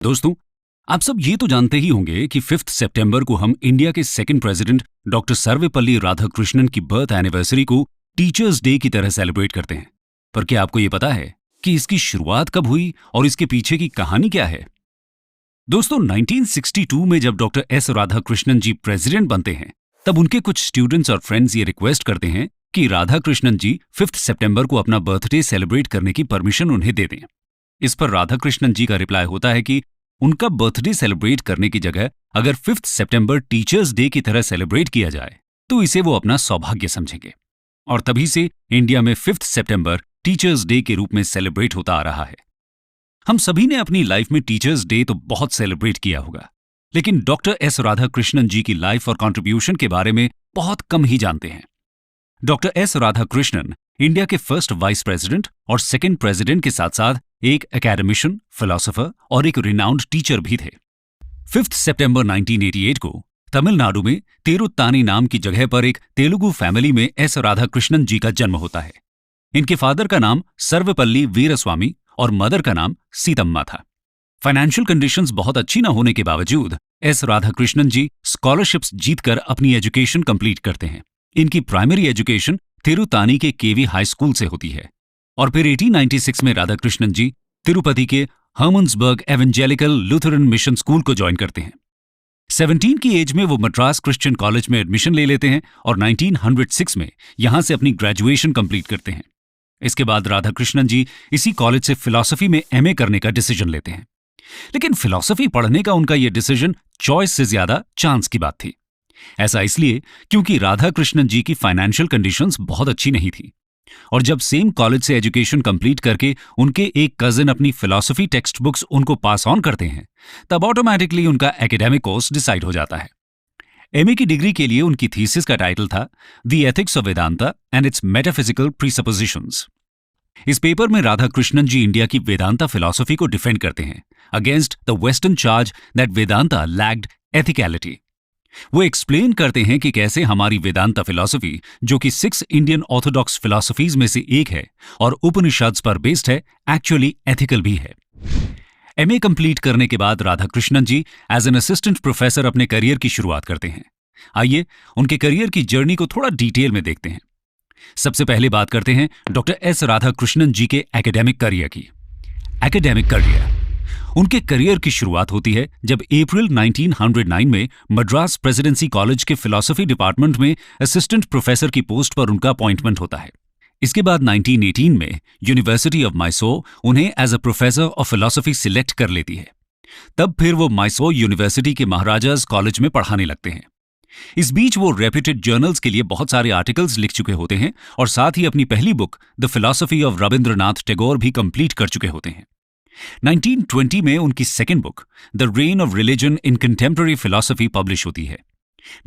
दोस्तों, आप सब ये तो जानते ही होंगे कि 5 सितंबर को हम इंडिया के second president doctor Sarvepalli Radhakrishnan की बर्थ एनिवर्सरी को टीचर्स डे की तरह सेलिब्रेट करते हैं। पर क्या आपको ये पता है कि इसकी शुरुआत कब हुई और इसके पीछे की कहानी क्या है? दोस्तों, 1962 में जब डॉक्टर एस राधाकृष्णन जी प्रेसिडेंट बनते हैं, तब उनके कुछ स्टूडेंट्स और फ्रेंड्स ये रिक्वेस्ट करते हैं कि राधाकृष्णन जी 5 सितंबर को अपना बर्थडे सेलिब्रेट करने की परमिशन उन्हें दे दें। इस पर राधाकृष्णन जी का रिप्लाई होता है कि उनका बर्थडे सेलिब्रेट करने की जगह अगर 5 सितंबर टीचर्स डे की तरह सेलिब्रेट किया जाए तो इसे वो अपना सौभाग्य समझेंगे। और तभी से इंडिया में 5 सितंबर टीचर्स डे के रूप में सेलिब्रेट होता आ रहा है। हम सभी ने अपनी लाइफ में टीचर्स डे तो बहुत सेलिब्रेट किया होगा, लेकिन डॉक्टर एस राधाकृष्णन जी की लाइफ और कंट्रीब्यूशन के बारे में बहुत कम ही जानते हैं। डॉक्टर एस राधाकृष्णन इंडिया के फर्स्ट वाइस प्रेसिडेंट और सेकंड प्रेसिडेंट के साथ साथ एक एकेडमिशियन, फिलोसोफर और एक रिनाउंड टीचर भी थे। 5 सितंबर 1988 को तमिलनाडु में तिरुत्तानी नाम की जगह पर एक तेलुगु फैमिली में एस राधाकृष्णन जी का जन्म होता है। इनके फादर का नाम सर्वपल्ली वीरस्वामी और मदर का नाम सीतम्मा था। फाइनेंशियल कंडीशंस बहुत अच्छी न होने के बावजूद एस राधाकृष्णन जी स्कॉलरशिप्स जीतकर अपनी एजुकेशन कंप्लीट करते हैं। इनकी प्राइमरी एजुकेशन तिरुतानी के केवी हाई स्कूल से होती है और फिर 1896 में राधाकृष्णन जी तिरुपति के हर्मन्सबर्ग एवेंजेलिकल लूथरन मिशन स्कूल को ज्वाइन करते हैं। 17 की एज में वो मद्रास क्रिश्चियन कॉलेज में एडमिशन ले लेते हैं और 1906 में यहां से अपनी ग्रेजुएशन कंप्लीट करते हैं। इसके बाद राधाकृष्णन जी इसी कॉलेज से फिलॉसफी में एमए करने का डिसीजन लेते हैं। लेकिन फिलॉसफी पढ़ने का उनका यह डिसीजन चॉइस से ज्यादा चांस की बात थी। ऐसा इसलिए क्योंकि राधाकृष्णन जी की फाइनेंशियल कंडीशंस बहुत अच्छी नहीं थी और जब सेम कॉलेज से एजुकेशन कंप्लीट करके उनके एक कजिन अपनी फिलॉसफी टेक्स्ट बुक्स उनको पास ऑन करते हैं, तब ऑटोमेटिकली उनका एकेडमिक कोर्स डिसाइड हो जाता है। एमए की डिग्री के लिए उनकी थीसिस का टाइटल था the ethics of Vedanta and its metaphysical presuppositions. इस पेपर में राधाकृष्णन जी इंडिया की वेदांता फिलॉसफी को डिफेंड करते हैं against the western charge that Vedanta lacked ethicality. वो एक्सप्लेन करते हैं कि कैसे हमारी वेदांता फिलॉसफी, जो कि 6 इंडियन ऑर्थोडॉक्स फिलॉसफीज में से एक है और उपनिषद्स पर बेस्ड है, एक्चुअली एथिकल भी है। एमए कंप्लीट करने के बाद राधाकृष्णन जी एज एन असिस्टेंट प्रोफेसर अपने करियर की शुरुआत करते हैं। आइए उनके करियर की जर्नी को थोड़ा डिटेल में देखते हैं। सबसे पहले बात करते हैं डॉक्टर एस राधाकृष्णन जी के एकेडमिक करियर की। एकेडमिक करियर उनके करियर की शुरुआत होती है जब अप्रैल 1909 में मद्रास प्रेसिडेंसी कॉलेज के फिलॉसफी डिपार्टमेंट में असिस्टेंट प्रोफेसर की पोस्ट पर उनका अपॉइंटमेंट होता है। इसके बाद 1918 में यूनिवर्सिटी ऑफ मैसूर उन्हें as a professor of philosophy select कर लेती है। तब फिर वो मैसूर यूनिवर्सिटी के महाराजाज कॉलेज में पढ़ाने लगते हैं। इस बीच वो रेप्यूटेड जर्नल्स के लिए बहुत सारे आर्टिकल्स लिख चुके होते हैं और साथ ही अपनी पहली book the philosophy of Rabindranath Tagore भी कंप्लीट कर चुके होते हैं। 1920 में उनकी second book the rain of religion in contemporary philosophy publish होती है।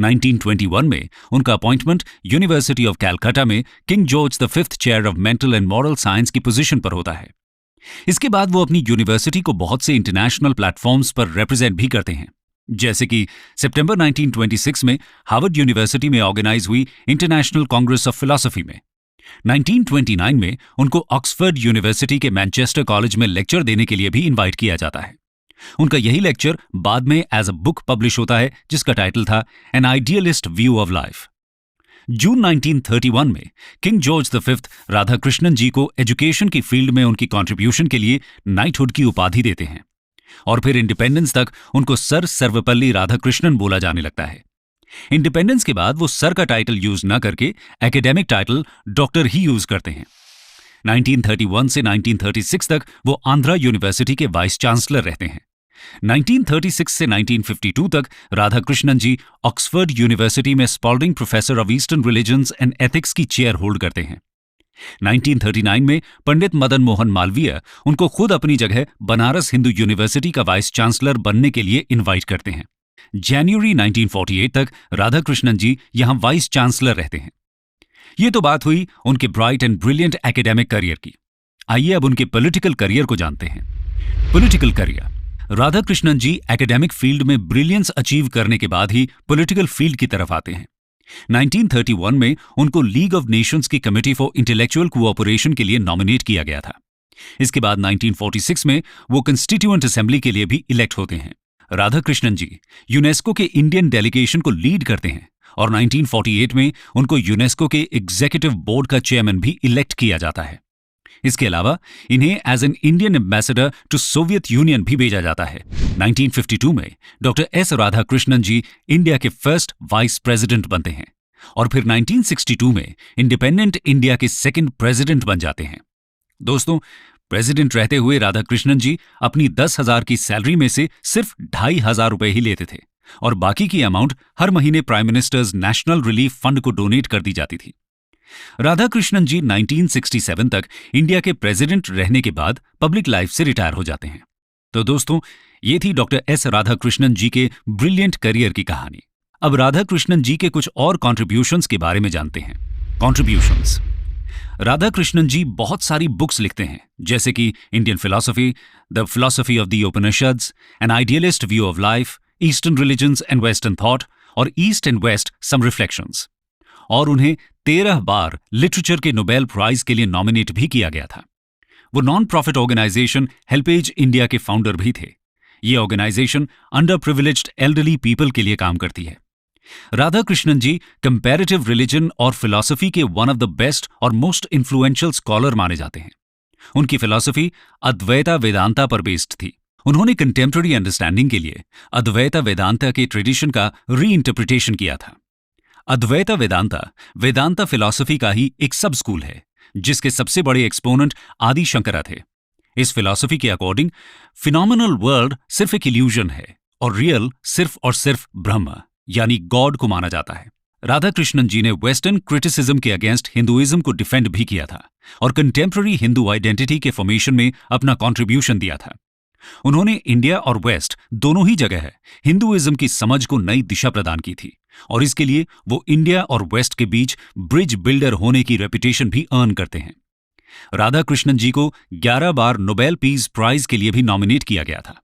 1921 में उनका अपॉइंटमेंट यूनिवर्सिटी ऑफ कैलकाटा में king George the 5th chair of mental and moral science की पोजीशन पर होता है। इसके बाद वो अपनी यूनिवर्सिटी को बहुत से इंटरनेशनल प्लेटफॉर्म्स पर रिप्रेजेंट भी करते हैं, जैसे कि सितंबर 1926 में हार्वर्ड यूनिवर्सिटी में ऑर्गेनाइज हुई इंटरनेशनल कांग्रेस ऑफ फिलॉसफी में। 1929 में उनको ऑक्सफोर्ड यूनिवर्सिटी के मैनचेस्टर कॉलेज में लेक्चर देने के लिए भी इनवाइट किया जाता है। उनका यही लेक्चर बाद में एज अ बुक पब्लिश होता है जिसका टाइटल था an idealist view of life. June 1931 में king George the 5th Radhakrishnan ji को एजुकेशन की फील्ड में उनकी कंट्रीब्यूशन के लिए नाइटहुड की उपाधि देते हैं और फिर इंडिपेंडेंस तक उनको सर सर्वपल्ली राधाकृष्णन बोला जाने लगता है। इंडिपेंडेंस के बाद वो सर का टाइटल यूज न करके एकेडमिक टाइटल डॉक्टर ही यूज करते हैं। 1931 से 1936 तक वो आंध्रा यूनिवर्सिटी के वाइस चांसलर रहते हैं। 1936 से 1952 तक राधाकृष्णन जी ऑक्सफोर्ड यूनिवर्सिटी में Spalding professor of eastern religions and ethics की चेयर होल्ड करते हैं। 1939 में पंडित मदन मोहन मालवीय उनको खुद अपनी जगह बनारस हिंदू यूनिवर्सिटी का वाइस चांसलर बनने के लिए इनवाइट करते हैं। जनवरी 1948 तक राधाकृष्णन जी यहां वाइस चांसलर रहते हैं। ये तो बात हुई उनके bright and brilliant academic career की। आइए अब उनके पॉलिटिकल करियर को जानते हैं। पॉलिटिकल करियर राधाकृष्णन जी एकेडमिक फील्ड में ब्रिलियंस अचीव करने के बाद ही पॉलिटिकल फील्ड की तरफ आते हैं। 1931 में उनको लीग ऑफ नेशंस की कमेटी फॉर इंटेलेक्चुअल कोऑपरेशन के लिए नॉमिनेट किया गया था। इसके बाद 1946 में वो कंस्टिट्यूएंट असेंबली के लिए भी इलेक्ट होते हैं। राधाकृष्णन जी यूनेस्को के इंडियन डेलीगेशन को लीड करते हैं और 1948 में उनको यूनेस्को के एग्जीक्यूटिव बोर्ड का चेयरमैन भी इलेक्ट किया जाता है। इसके अलावा इन्हें as an Indian ambassador to Soviet Union भी भेजा जाता है। 1952 में doctor S Radhakrishnan ji India के फर्स्ट वाइस प्रेसिडेंट बनते हैं और फिर 1962 में इंडिपेंडेंट इंडिया के सेकंड प्रेसिडेंट बन जाते हैं। दोस्तों, प्रेसिडेंट रहते हुए राधाकृष्णन जी अपनी 10,000 की सैलरी में से सिर्फ 2,500 रुपए ही लेते थे और बाकी की अमाउंट हर महीने prime ministers national relief fund को डोनेट कर दी जाती थी। राधाकृष्णन जी 1967 तक इंडिया के प्रेसिडेंट रहने के बाद पब्लिक लाइफ से रिटायर हो जाते हैं। तो दोस्तों, ये थी डॉक्टर एस राधाकृष्णन जी के ब्रिलियंट करियर की कहानी। अब राधाकृष्णन जी के कुछ और कॉन्ट्रीब्यूशंस के बारे में जानते हैं। कॉन्ट्रीब्यूशंस। राधाकृष्णन जी बहुत सारी बुक्स लिखते हैं, जैसे कि Indian philosophy, the philosophy of the Upanishads, an idealist view of life, eastern religions and western thought और east and west some reflections. और उन्हें 13 बार लिटरेचर के नोबेल प्राइज के लिए नॉमिनेट भी किया गया था। वो non profit organisation HelpAge India के फाउंडर भी थे। ये organisation underprivileged elderly people के लिए काम करती है। राधाकृष्णन जी कंपैरेटिव रिलीजन और फिलॉसफी के वन ऑफ द बेस्ट और मोस्ट इन्फ्लुएंशियल स्कॉलर माने जाते हैं। उनकी फिलॉसफी अद्वैता वेदांता पर बेस्ड थी। उन्होंने कंटेम्पररी अंडरस्टैंडिंग के लिए अद्वैता वेदांता के ट्रेडिशन का रीइंटरप्रिटेशन किया था। अद्वैता वेदांता वेदांता फिलॉसफी का ही एक सब स्कूल है, जिसके सबसे बड़े एक्सपोनेंट आदि शंकरा थे। इस फिलॉसफी के अकॉर्डिंग फिनोमिनल वर्ल्ड सिर्फ एक इल्यूजन है और रियल सिर्फ और सिर्फ ब्रह्म यानी गॉड को माना जाता है। राधाकृष्णन जी ने वेस्टर्न क्रिटिसिज्म के अगेंस्ट हिंदुइज्म को डिफेंड भी किया था और कंटेम्पररी हिंदू आइडेंटिटी के फॉर्मेशन में अपना कंट्रीब्यूशन दिया था। उन्होंने इंडिया और वेस्ट दोनों ही जगह हिंदुइज्म की समझ को नई दिशा प्रदान की थी और इसके लिए वो इंडिया और वेस्ट के बीच ब्रिज बिल्डर होने की रेपुटेशन भी अर्न करते हैं। राधाकृष्णन जी को 11 बार नोबेल पीस प्राइज के लिए भी नॉमिनेट किया गया था।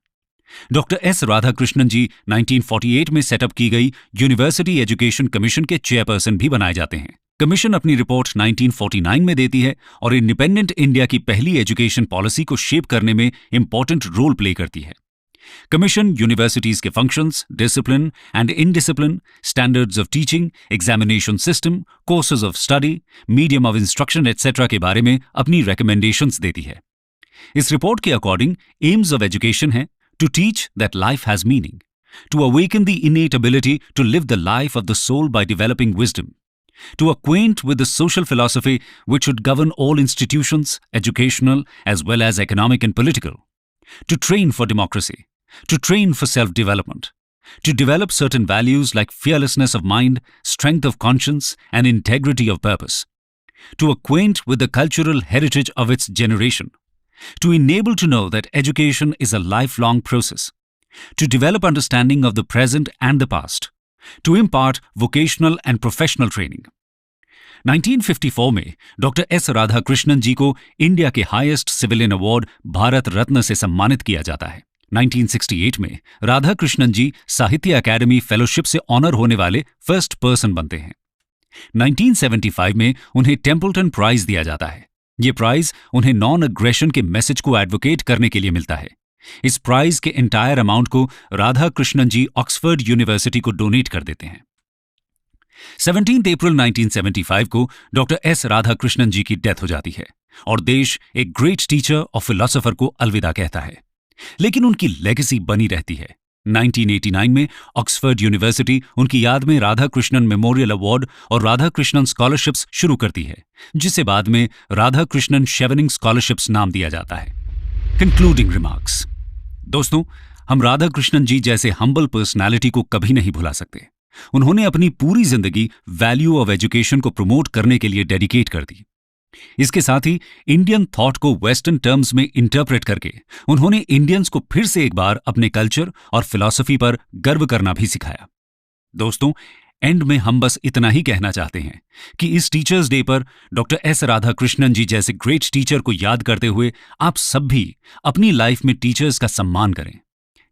डॉक्टर एस राधाकृष्णन जी 1948 में सेटअप की गई यूनिवर्सिटी एजुकेशन कमीशन के चेयरपर्सन भी बनाए जाते हैं। कमीशन अपनी रिपोर्ट 1949 में देती है और इंडिपेंडेंट इंडिया की पहली एजुकेशन पॉलिसी को शेप करने में इंपॉर्टेंट रोल प्ले करती है। कमीशन यूनिवर्सिटीज के functions, discipline and indiscipline, standards of teaching, examination system, courses of study, medium of instruction etcetera के बारे में अपनी रिकमेंडेशंस देती है। इस रिपोर्ट के अकॉर्डिंग एम्स ऑफ एजुकेशन है to teach that life has meaning, to awaken the innate ability to live the life of the soul by developing wisdom, to acquaint with the social philosophy which should govern all institutions, educational as well as economic and political, to train for democracy, to train for self-development, to develop certain values like fearlessness of mind, strength of conscience, and integrity of purpose, to acquaint with the cultural heritage of its generation, to enable to know that education is a lifelong process, to develop understanding of the present and the past, to impart vocational and professional training. 1954 में doctor S Radhakrishnan ji को India के highest civilian award Bharat Ratna से सम्मानित किया जाता है। 1968 में राधाकृष्णन जी साहित्य अकादमी फेलोशिप से ऑनर होने वाले फर्स्ट पर्सन बनते हैं। 1975 में उन्हें टेम्पल्टन प्राइज दिया जाता है। ये प्राइज उन्हें नॉन अग्रेशन के मैसेज को एडवोकेट करने के लिए मिलता है। इस प्राइज के एंटायर अमाउंट को राधाकृष्णन जी ऑक्सफोर्ड यूनिवर्सिटी को डोनेट कर देते हैं। 17 अप्रैल 1975 को डॉक्टर एस राधाकृष्णन जी की डेथ हो जाती है और देश एक ग्रेट टीचर और फिलोसोफर को अलविदा कहता है, लेकिन उनकी लेगेसी बनी रहती है। 1989 में ऑक्सफोर्ड यूनिवर्सिटी उनकी याद में राधाकृष्णन मेमोरियल अवार्ड और राधाकृष्णन स्कॉलरशिप्स शुरू करती है, जिसे बाद में राधाकृष्णन शेवनिंग स्कॉलरशिप्स नाम दिया जाता है। Concluding remarks. दोस्तों, हम राधाकृष्णन जी जैसे हम्बल पर्सनालिटी को कभी नहीं भुला सकते। उन्होंने अपनी पूरी जिंदगी वैल्यू ऑफ एजुकेशन को प्रमोट करने के लिए डेडिकेट कर दी। इसके साथ ही इंडियन थॉट को वेस्टर्न टर्म्स में इंटरप्रेट करके उन्होंने इंडियंस को फिर से एक बार अपने कल्चर और फिलॉसफी पर गर्व करना भी सिखाया। दोस्तों, एंड में हम बस इतना ही कहना चाहते हैं कि इस टीचर्स डे पर डॉक्टर एस राधाकृष्णन जी जैसे ग्रेट टीचर को याद करते हुए आप सब भी अपनी लाइफ में टीचर्स का सम्मान करें।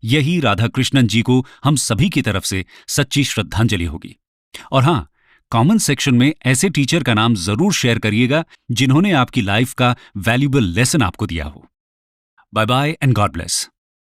यही राधाकृष्णन जी को हम सभी की तरफ से सच्ची श्रद्धांजलि होगी। और हाँ, कमेंट सेक्शन में ऐसे टीचर का नाम जरूर शेयर करिएगा जिन्होंने आपकी लाइफ का वैल्यूएबल लेसन आपको दिया हो। Bye bye and God bless.